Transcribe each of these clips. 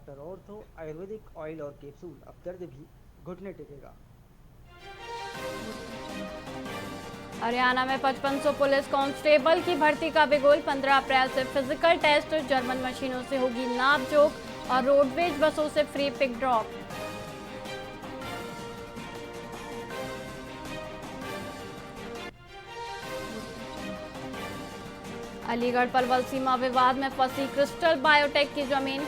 Doctor ortho Ayurvedic oil और capsule. अब दर्द भी घुटने टेकेगा। हरियाणा में 5500 पुलिस कांस्टेबल की भर्ती का बिगुल। 15 अप्रैल से फिजिकल टेस्ट, जर्मन मशीनों से होगी नापजोख और रोडवेज बसों से free pick drop. Aligarh Palwal सीमा विवाद में फंसी क्रिस्टल बायोटेक की जमीन।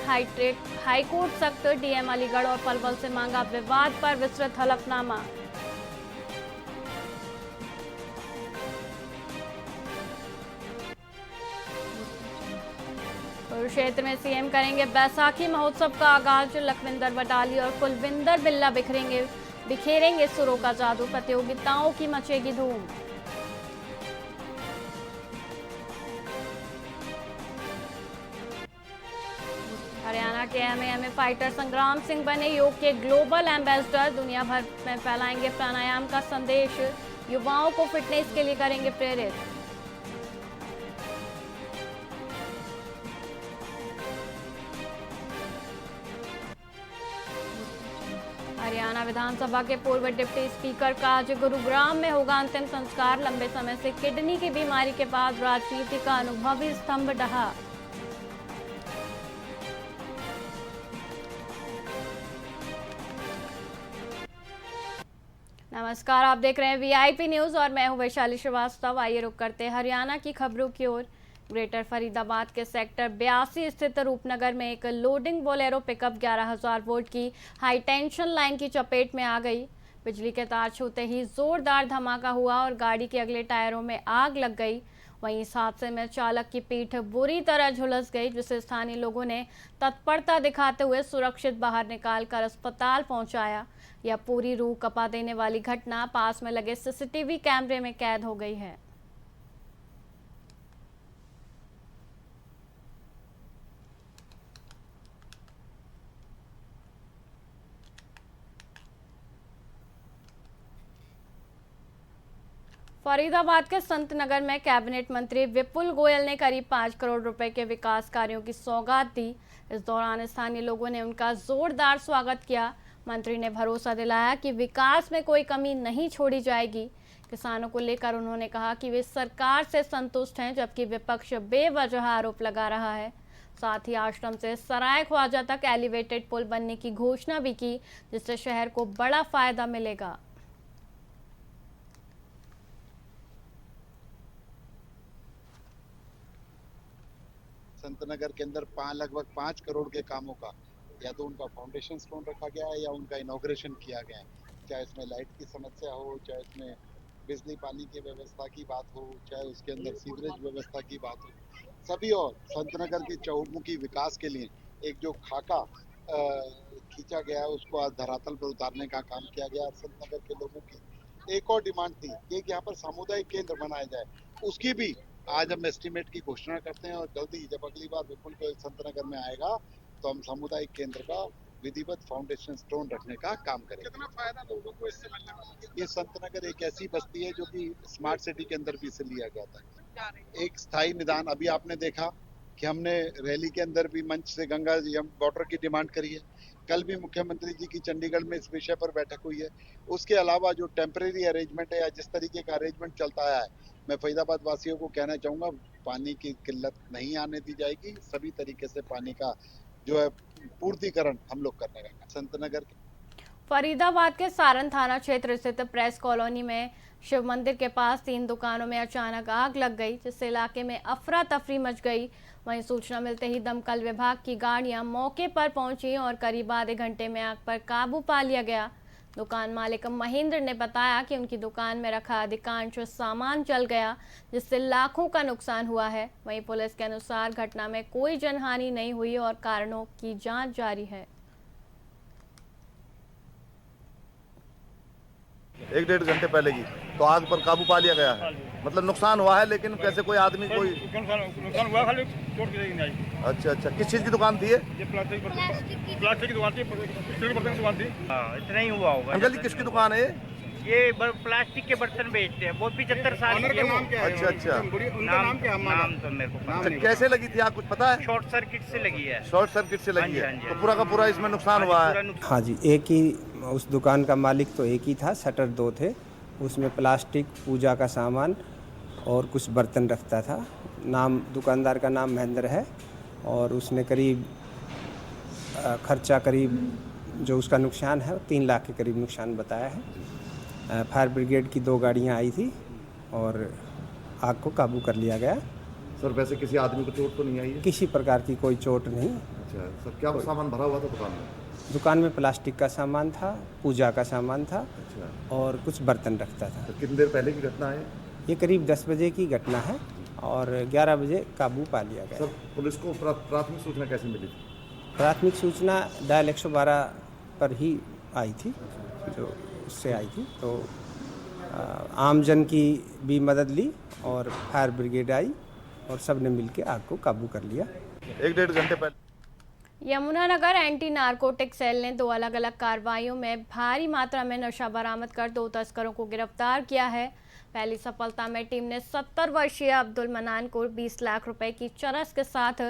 हाईकोर्ट सख्त, डीएम अलीगढ़ और पलवल से मांगा विवाद पर विस्तृत हलफनामा। कुरुक्षेत्र में सीएम करेंगे बैसाखी महोत्सव का आगाज। लखविंदर वडाली और कुलविंदर बिल्ला बिखेरेंगे सुरों का जादू। प्रतियोगिताओं की मचेगी धूम। हरियाणा के एमएएमए फाइटर संग्राम सिंह बने योग के ग्लोबल एम्बेसडर। दुनिया भर में फैलाएंगे प्राणायाम का संदेश। युवाओं को फिटनेस के लिए करेंगे प्रेरित। हरियाणा विधानसभा के पूर्व डिप्टी स्पीकर का आज गुरुग्राम में होगा अंतिम संस्कार। लंबे समय से किडनी की बीमारी के बाद राजनीति का अनुभवी स्तंभ ढहा। नमस्कार, आप देख रहे हैं वीआईपी न्यूज और मैं हूं वैशाली श्रीवास्तव। आइए रुक करते हैं हरियाणा की खबरों की ओर। ग्रेटर फरीदाबाद के सेक्टर 82 स्थित रूपनगर में एक लोडिंग बोलेरो पिकअप 11,000 वोल्ट की हाई टेंशन लाइन की चपेट में आ गई। बिजली के तार छूते ही जोरदार धमाका हुआ और गाड़ी के अगले टायरों में आग लग गई। वहीं इस हादसे में चालक की पीठ बुरी तरह झुलस गई, जिसे स्थानीय लोगों ने तत्परता दिखाते हुए सुरक्षित बाहर निकालकर अस्पताल पहुंचाया। यह पूरी रूह कपा देने वाली घटना पास में लगे सीसीटीवी कैमरे में कैद हो गई है। फरीदाबाद के संत नगर में कैबिनेट मंत्री विपुल गोयल ने करीब 5 करोड़ रुपए के विकास कार्यों की सौगात दी। इस दौरान स्थानीय लोगों ने उनका जोरदार स्वागत किया। मंत्री ने भरोसा दिलाया कि विकास में कोई कमी नहीं छोड़ी जाएगी। किसानों को लेकर उन्होंने कहा कि वे सरकार से संतुष्ट हैं, जबकि विपक्ष बेवजह आरोप लगा रहा है। साथ ही आश्रम से सराय ख्वाजा तक एलिवेटेड पुल बनने की घोषणा भी की, जिससे शहर को बड़ा फायदा मिलेगा। संतनगर के अंदर लगभग 5 करोड़ के कामों का या तो उनका फाउंडेशन स्टोन रखा गया है या उनका इनॉग्रेशन किया गया है। चाहे इसमें लाइट की समस्या हो, चाहे इसमें बिजली पानी की व्यवस्था की बात हो, चाहे उसके अंदर सीवरेज व्यवस्था की बात हो, सभी और संतनगर के चहुमुखी विकास के लिए एक जो खाका खींचा गया है उसको आज धरातल पर उतारने का काम किया गया। संतनगर के लोगों की एक और डिमांड थी कि यहाँ पर सामुदायिक केंद्र बनाया जाए, उसकी भी आज हम एस्टीमेट की घोषणा करते हैं और जल्दी जब अगली बार विपुल गोयल संतनगर में आएगा तो हम सामुदायिक केंद्र का विधिवत फाउंडेशन स्टोन रखने का काम करेंगे। कितना फायदा लोगों को इससे मिलने वाला है? ये संतनगर एक ऐसी बस्ती है जो कि स्मार्ट सिटी के अंदर भी इसे लिया गया था। एक स्थायी निदान, अभी आपने देखा कि हमने रैली के अंदर भी मंच से गंगा वाटर की डिमांड करी है। कल भी मुख्यमंत्री जी की चंडीगढ़ में इस विषय पर बैठक हुई है। उसके अलावा जो टेम्परेरी अरेंजमेंट है या जिस तरीके का अरेंजमेंट चलता है, मैं फरीदाबाद वासियों को कहना चाहूंगा पानी की किल्लत नहीं आने दी जाएगी। सभी तरीके से पानी का जो है पूर्तिकरण हम लोग करने का। संतनगर फरीदाबाद के सारण थाना क्षेत्र स्थित प्रेस कॉलोनी में शिव मंदिर के पास 3 दुकानों में अचानक आग लग गई, जिससे इलाके में अफरा तफरी मच गई। वहीं सूचना मिलते ही दमकल विभाग की गाड़ियां मौके पर पहुंची और करीब आधे घंटे में आग पर काबू पा लिया गया। दुकान मालिक महेंद्र ने बताया कि उनकी दुकान में रखा अधिकांश सामान जल गया, जिससे लाखों का नुकसान हुआ है। वहीं पुलिस के अनुसार घटना में कोई जनहानि नहीं हुई और कारणों की जांच जारी है। 1-1.5 घंटे पहले की तो आग पर काबू पा लिया गया है। मतलब नुकसान हुआ है, लेकिन कैसे कोई आदमी कोई नुकसान हुआ, खाली चोट नहीं। अच्छा, किस चीज की दुकान थी ये? प्लास्टिक की दुकान थी, स्टील बर्तन की दुकान थी। हाँ, इतना ही हुआ होगा। अंकल जी, किसकी दुकान है ये? ये प्लास्टिक के बर्तन बेचते हैं, वो 75 साल ऑनर की का है वो। नाम क्या है? अच्छा, अच्छा। उनका नाम क्या है? नाम तो मेरे को पता अच्छा, नहीं। कैसे लगी थी, आप कुछ पता है? शॉर्ट सर्किट से लगी है। शॉर्ट सर्किट से लगी हाँ है, जी, तो पूरा का पूरा इसमें नुकसान हुआ पूरा है। नुकसान। हाँ जी, एक ही उस दुकान का मालिक तो एक ही था, शटर 2 थे। उसमें प्लास्टिक, पूजा का सामान और कुछ बर्तन रखता था। नाम दुकानदार का नाम महेंद्र है और उसने करीब खर्चा करीब जो उसका नुकसान है 3 लाख के करीब नुकसान बताया है। फायर ब्रिगेड की 2 गाड़ियाँ आई थी और आग को काबू कर लिया गया। सर वैसे किसी आदमी को चोट तो नहीं आई है? किसी प्रकार की कोई चोट नहीं। अच्छा सर, क्या सामान भरा हुआ था दुकान में? दुकान में प्लास्टिक का सामान था, पूजा का सामान था अच्छा, और कुछ बर्तन रखता था। तो कितनी देर पहले की घटना है? ये करीब 10 बजे की घटना है और 11 बजे काबू पा लिया गया। सर पुलिस को प्राथमिक सूचना कैसे मिली थी? प्राथमिक सूचना डायल 112 पर ही आई थी, जो उससे आई थी। तो आमजन की भी मदद ली और फायर ब्रिगेड आई और सब ने मिलकर आग को काबू कर लिया। 1-1.5 घंटे पहले यमुनानगर एंटी नारकोटिक सेल ने 2 अलग अलग कार्रवाइयों में भारी मात्रा में नशा बरामद कर 2 तस्करों को गिरफ्तार किया है। पहली सफलता में टीम ने 70 वर्षीय अब्दुल मनान को 20 लाख रुपए की चरस के साथ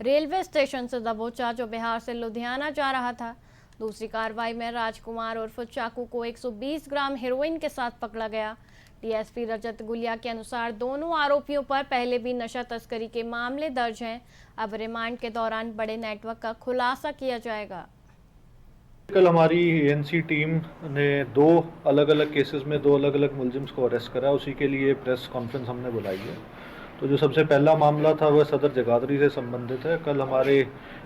रेलवे स्टेशन से दबोचा, जो बिहार से लुधियाना जा रहा था। दूसरी कार्रवाई में राजकुमार उर्फ चाकू को 120 ग्राम हेरोइन के साथ पकड़ा गया। डीएसपी रजत गुलिया के अनुसार दोनों आरोपियों पर पहले भी नशा तस्करी के मामले दर्ज हैं। अब रिमांड के दौरान बड़े नेटवर्क का खुलासा किया जाएगा। कल हमारी एएनसी टीम ने 2 अलग अलग केसेस में 2 अलग अलग मुलजिम्स को अरेस्ट करा। उसी के लिए प्रेस कॉन्फ्रेंस हमने बुलाई है। तो जो सबसे पहला मामला था वह सदर जगाधरी से संबंधित है। कल हमारे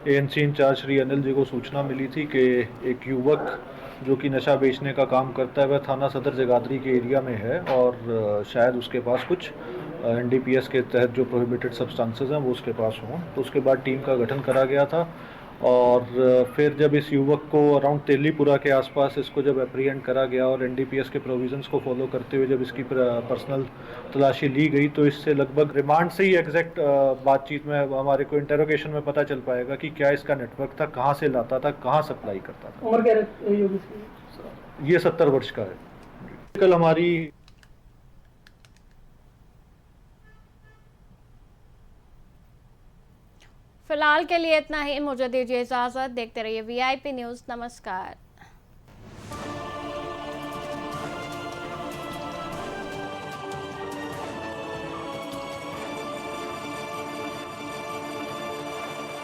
एएनसी इंचार्ज श्री अनिल जी को सूचना मिली थी कि एक युवक जो कि नशा बेचने का काम करता है वह थाना सदर जगाधरी के एरिया में है और शायद उसके पास कुछ एनडीपीएस के तहत जो प्रोहिबिटेड सब्सटेंसेस हैं वो उसके पास हों। तो उसके बाद टीम का गठन करा गया था और फिर जब इस युवक को अराउंड तेलीपुरा के आसपास इसको जब एप्रीहेंड करा गया और एनडीपीएस के प्रोविजंस को फॉलो करते हुए जब इसकी पर्सनल तलाशी ली गई तो इससे लगभग रिमांड से ही एग्जैक्ट बातचीत में हमारे को इंटेरोगेशन में पता चल पाएगा कि क्या इसका नेटवर्क था, कहाँ से लाता था, कहाँ सप्लाई करता था। उम्र क्या है? ये 70 वर्ष का है। कल हमारी फिलहाल के लिए इतना ही, मुझे दीजिए इजाजत। देखते रहिए वीआईपी न्यूज़। नमस्कार।